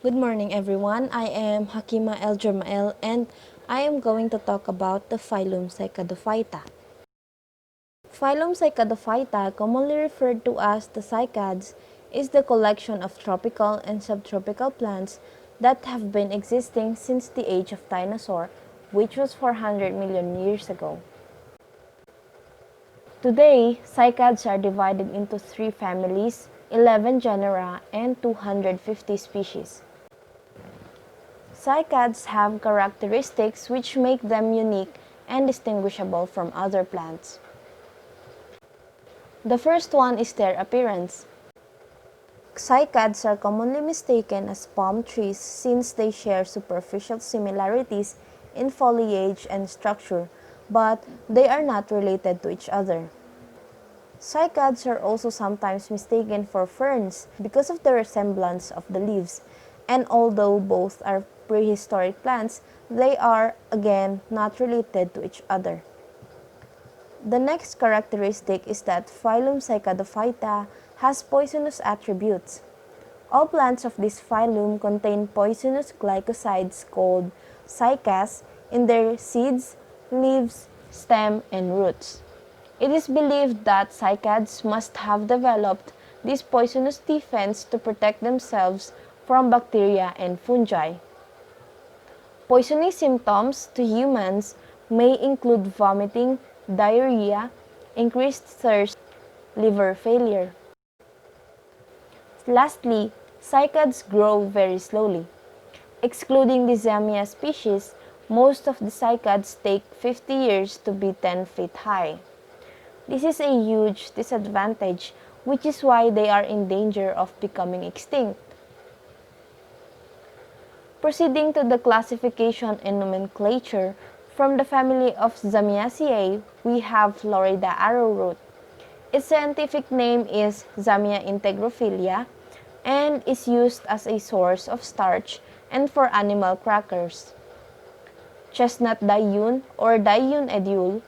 Good morning everyone, I am Hakima El Jamael and I am going to talk about the Phylum Cycadophyta. Phylum Cycadophyta, commonly referred to as the cycads, is the collection of tropical and subtropical plants that have been existing since the age of dinosaur, which was 400 million years ago. Today, cycads are divided into 3 families, 11 genera, and 250 species. Cycads have characteristics which make them unique and distinguishable from other plants. The first one is their appearance. Cycads are commonly mistaken as palm trees since they share superficial similarities in foliage and structure, but they are not related to each other. Cycads are also sometimes mistaken for ferns because of the resemblance of the leaves, and although both are prehistoric plants, they are, again, not related to each other. The next characteristic is that Phylum Cycadophyta has poisonous attributes. All plants of this phylum contain poisonous glycosides called cycas in their seeds, leaves, stem, and roots. It is believed that cycads must have developed this poisonous defense to protect themselves from bacteria and fungi. Poisoning symptoms to humans may include vomiting, diarrhea, increased thirst, liver failure. Lastly, cycads grow very slowly. Excluding the Zamia species, most of the cycads take 50 years to be 10 feet high. This is a huge disadvantage, which is why they are in danger of becoming extinct. Proceeding to the classification and nomenclature, from the family of Zamiaceae, we have Florida arrowroot. Its scientific name is Zamia integrophilia and is used as a source of starch and for animal crackers. Chestnut dayun or dayun edule.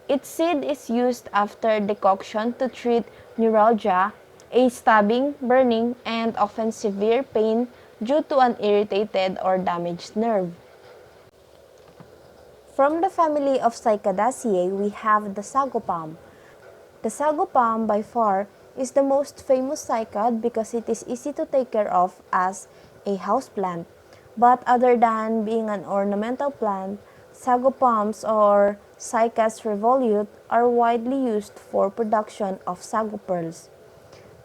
Its seed is used after decoction to treat neuralgia, a stabbing, burning, and often severe pain due to an irritated or damaged nerve. From the family of Cycadaceae, we have the sago palm. The sago palm, by far, is the most famous cycad because it is easy to take care of as a houseplant. But other than being an ornamental plant, sago palms or Cycas revolute are widely used for production of sago pearls.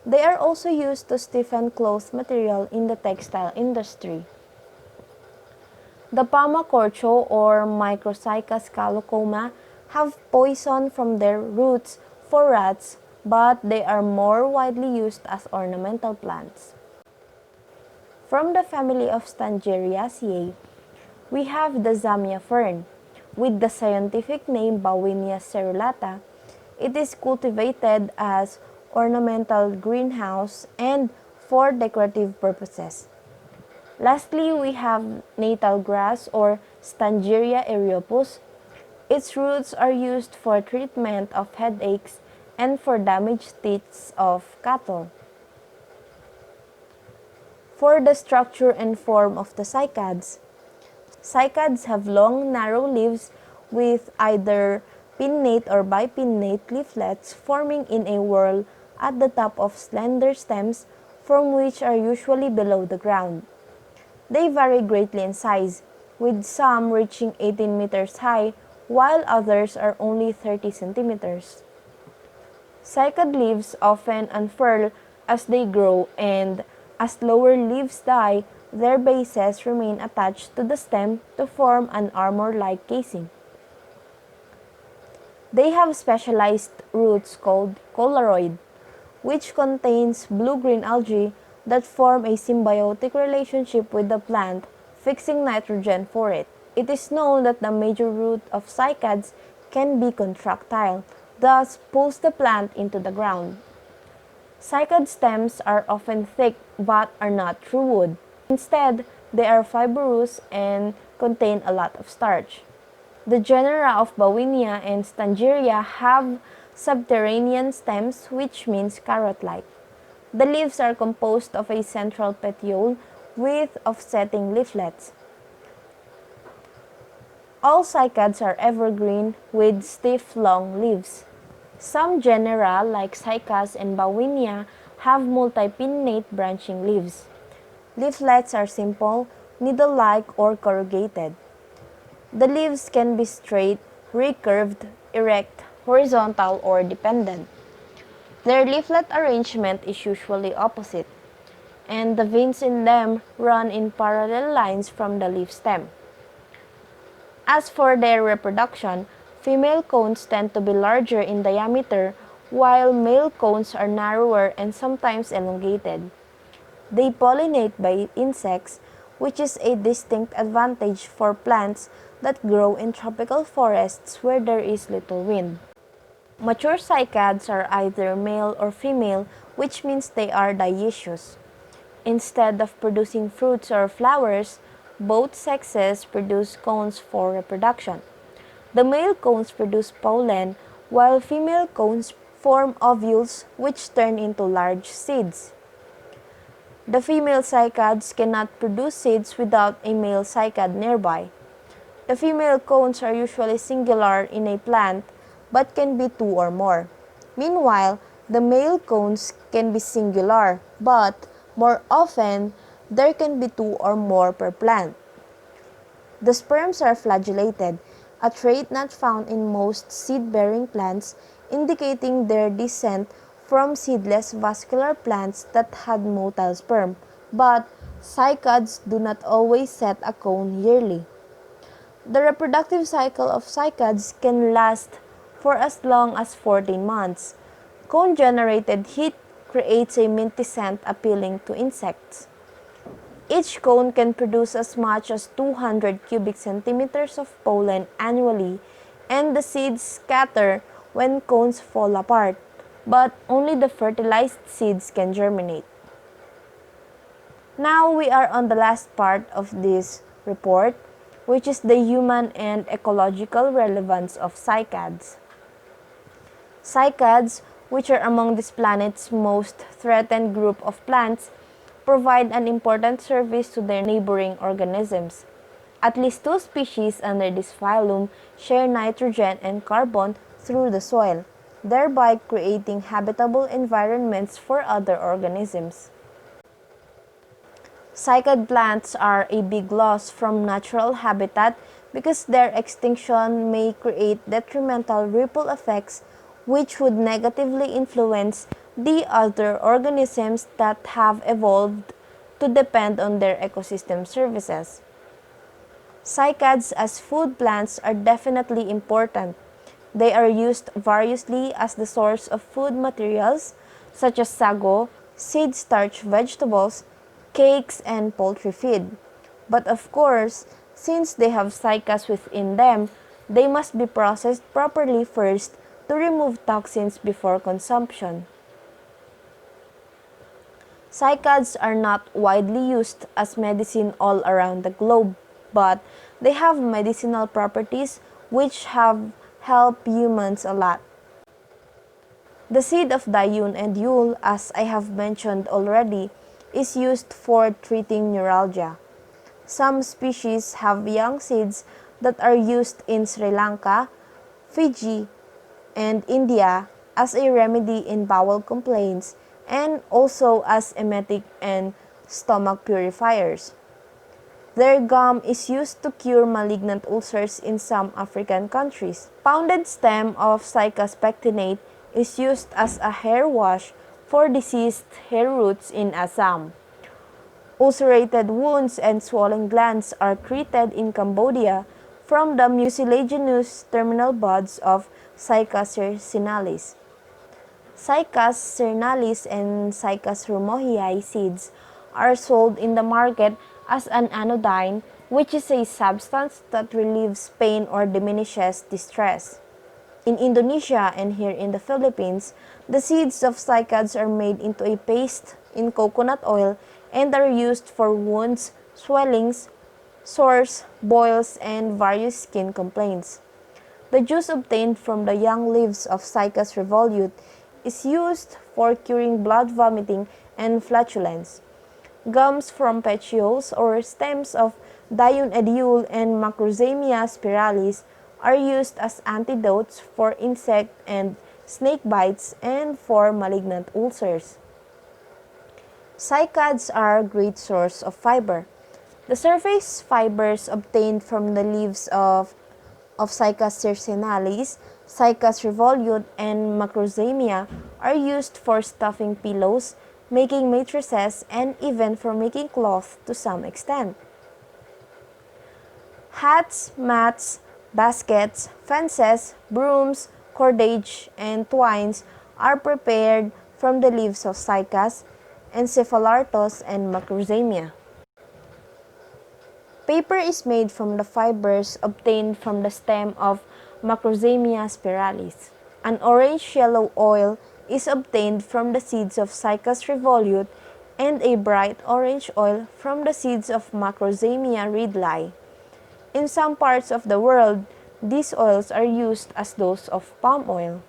They are also used to stiffen cloth material in the textile industry. The Palma corcho or Microcycas calocoma have poison from their roots for rats, but they are more widely used as ornamental plants. From the family of Stangeriaceae, we have the Zamia fern. With the scientific name Bauhinia cerulata, it is cultivated as ornamental greenhouse and for decorative purposes. Lastly, we have natal grass or Stangeria eriopus. Its roots are used for treatment of headaches and for damaged teeth of cattle. For the structure and form of the cycads, cycads have long, narrow leaves with either pinnate or bipinnate leaflets forming in a whorl at the top of slender stems from which are usually below the ground. They vary greatly in size, with some reaching 18 meters high while others are only 30 centimeters. Cycad leaves often unfurl as they grow, and as lower leaves die, their bases remain attached to the stem to form an armor-like casing. They have specialized roots called coloroid, which contains blue-green algae that form a symbiotic relationship with the plant, fixing nitrogen for it. It is known that the major root of cycads can be contractile, thus pulls the plant into the ground. Cycad stems are often thick but are not true wood. Instead, they are fibrous and contain a lot of starch. The genera of Bauhinia and Stangeria have subterranean stems, which means carrot-like. The leaves are composed of a central petiole with offsetting leaflets. All cycads are evergreen with stiff, long leaves. Some genera, like Cycas and Bauhinia, have multipinnate branching leaves. Leaflets are simple, needle-like or corrugated. The leaves can be straight, recurved, erect, horizontal, or dependent. Their leaflet arrangement is usually opposite, and the veins in them run in parallel lines from the leaf stem. As for their reproduction, female cones tend to be larger in diameter, while male cones are narrower and sometimes elongated. They pollinate by insects, which is a distinct advantage for plants that grow in tropical forests where there is little wind. Mature cycads are either male or female, which means they are dioecious. Instead of producing fruits or flowers, both sexes produce cones for reproduction. The male cones produce pollen, while female cones form ovules which turn into large seeds. The female cycads cannot produce seeds without a male cycad nearby. The female cones are usually singular in a plant but can be two or more. Meanwhile, the male cones can be singular, but more often there can be two or more per plant. The sperms are flagellated, a trait not found in most seed-bearing plants, indicating their descent from seedless vascular plants that had motile sperm, but cycads do not always set a cone yearly. The reproductive cycle of cycads can last for as long as 14 months. Cone-generated heat creates a minty scent appealing to insects. Each cone can produce as much as 200 cubic centimeters of pollen annually, and the seeds scatter when cones fall apart, but only the fertilized seeds can germinate. Now we are on the last part of this report, which is the human and ecological relevance of cycads. Cycads, which are among this planet's most threatened group of plants, provide an important service to their neighboring organisms. At least two species under this phylum share nitrogen and carbon through the soil, thereby creating habitable environments for other organisms. Cycad plants are a big loss from natural habitat because their extinction may create detrimental ripple effects which would negatively influence the other organisms that have evolved to depend on their ecosystem services. Cycads as food plants are definitely important. They are used variously as the source of food materials such as sago, seed starch vegetables, cakes, and poultry feed. But of course, since they have cycas within them, they must be processed properly first to remove toxins before consumption. Cycads are not widely used as medicine all around the globe, but they have medicinal properties which have helped humans a lot. The seed of dayun and yule, as I have mentioned already, is used for treating neuralgia. Some species have young seeds that are used in Sri Lanka, Fiji, and India as a remedy in bowel complaints and also as emetic and stomach purifiers. Their gum is used to cure malignant ulcers in some African countries. Pounded stem of Cycas pectinate is used as a hair wash for diseased hair roots in Assam. Ulcerated wounds and swollen glands are treated in Cambodia from the mucilaginous terminal buds of Cycas circinalis. Cycas circinalis and Cycas rumohii seeds are sold in the market as an anodyne, which is a substance that relieves pain or diminishes distress. In Indonesia and here in the Philippines, the seeds of cycads are made into a paste in coconut oil and are used for wounds, swellings, sores, boils, and various skin complaints. The juice obtained from the young leaves of Cycas revolute is used for curing blood vomiting and flatulence. Gums from petioles or stems of Dionediule and Macrozemia spiralis are used as antidotes for insect and snake bites and for malignant ulcers. Cycads are a great source of fiber. The surface fibers obtained from the leaves of Cycas circinalis, Cycas revolute, and Macrozemia are used for stuffing pillows, making mattresses, and even for making cloth to some extent. Hats, mats, baskets, fences, brooms, cordage, and twines are prepared from the leaves of Cycas, Encephalartos, and Macrozemia. Paper is made from the fibers obtained from the stem of Macrozemia spiralis. An orange-yellow oil is obtained from the seeds of Cycas revolute and a bright orange oil from the seeds of Macrozemia ridlei. In some parts of the world, these oils are used as those of palm oil.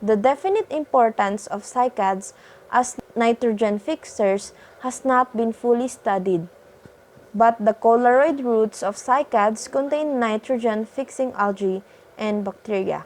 The definite importance of cycads as nitrogen fixers has not been fully studied, but the colloid roots of cycads contain nitrogen-fixing algae and bacteria.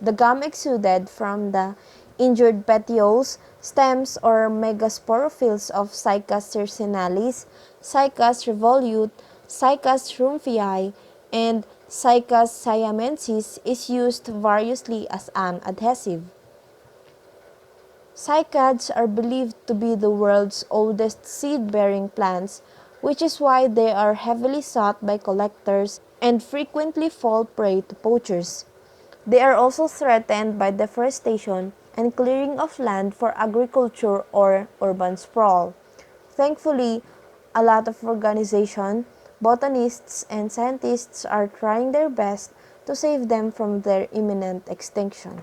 The gum exuded from the injured petioles, stems, or megasporophylls of Cycas circinalis, Cycas revolute, Cycas rumphii, and Cycas siamensis is used variously as an adhesive. Cycads are believed to be the world's oldest seed-bearing plants, which is why they are heavily sought by collectors and frequently fall prey to poachers. They are also threatened by deforestation and clearing of land for agriculture or urban sprawl. Thankfully, a lot of organizations, botanists, and scientists are trying their best to save them from their imminent extinction.